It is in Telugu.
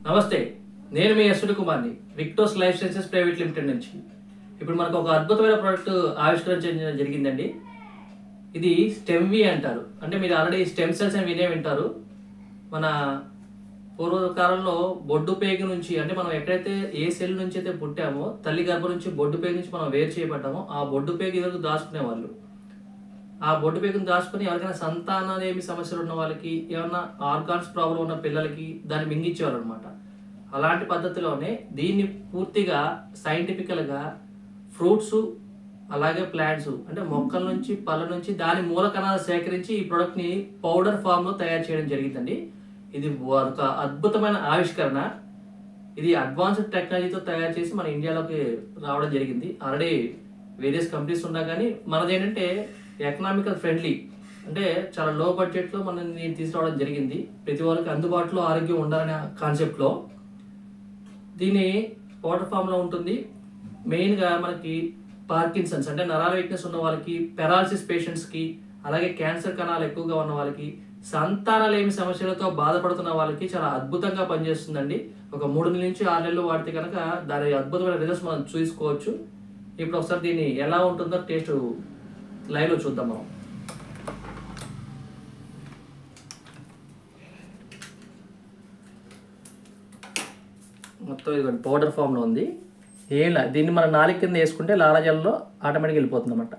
నమస్తే, నేను మీ యశ్వర్ కుమార్ని విక్టోస్ లైఫ్ సైన్సెస్ ప్రైవేట్ లిమిటెడ్ నుంచి. ఇప్పుడు మనకు ఒక అద్భుతమైన ప్రోడక్ట్ ఆవిష్కరించడం జరిగిందండి. ఇది స్టెమ్వి అంటారు. అంటే మీరు ఆల్రెడీ స్టెమ్ సెల్స్ అని వింటారు. మన పూర్వకాలంలో బొడ్డు పేగు నుంచి, అంటే మనం ఎక్కడైతే ఏ సెల్ నుంచి అయితే పుట్టామో, తల్లి గర్భం నుంచి బొడ్డు పేగు నుంచి మనం వేరు చేయబడ్డామో, ఆ బొడ్డు పేగు ఇదివరకు దాచుకునేవాళ్ళు. ఆ బొడ్డు పేగును దాచుకుని ఎవరికైనా సంతానలేమి సమస్యలు ఉన్న వాళ్ళకి, ఏమన్నా ఆర్గాన్స్ ప్రాబ్లం ఉన్న పిల్లలకి దాన్ని మింగించేవారు అనమాట. అలాంటి పద్ధతిలోనే దీన్ని పూర్తిగా సైంటిఫికల్గా ఫ్రూట్స్ అలాగే ప్లాంట్స్, అంటే మొక్కల నుంచి పళ్ళ నుంచి దాని మూలకణాలు సేకరించి ఈ ప్రోడక్ట్ని పౌడర్ ఫామ్లో తయారు చేయడం జరిగిందండి. ఇది ఒక అద్భుతమైన ఆవిష్కరణ. ఇది అడ్వాన్స్డ్ టెక్నాలజీతో తయారు చేసి మన ఇండియాలోకి రావడం జరిగింది. ఆల్రెడీ వేరియస్ కంపెనీస్ ఉన్నా కానీ మనది ఏంటంటే ఎకనామికల్ ఫ్రెండ్లీ, అంటే చాలా లో బడ్జెట్లో మనం దీన్ని తీసుకురావడం జరిగింది. ప్రతి వాళ్ళకి అందుబాటులో ఆరోగ్యం ఉండాలనే కాన్సెప్ట్లో దీని పౌడర్ ఫామ్లో ఉంటుంది. మెయిన్గా మనకి పార్కిన్సన్స్, అంటే నరాల వీక్నెస్ ఉన్న వాళ్ళకి, పెరాలసిస్ పేషెంట్స్కి, అలాగే క్యాన్సర్ కణాలు ఎక్కువగా ఉన్న వాళ్ళకి, సంతానలేమి సమస్యలతో బాధపడుతున్న వాళ్ళకి చాలా అద్భుతంగా పనిచేస్తుందండి. ఒక 3 నుంచి 6 నెలలు వాడితే కనుక దాని అద్భుతమైన రిజల్ట్స్ మనం చూసుకోవచ్చు. ఇప్పుడు ఒకసారి దీన్ని ఎలా ఉంటుందో టేస్ట్ లైవ్లో చూద్దాం మనం. మొత్తం ఇది పౌడర్ ఫామ్లో ఉంది. దీన్ని మన నాలుగు కింద వేసుకుంటే లాలాజలంలో ఆటోమేటిక్గా వెళ్ళిపోతుంది అన్నమాట.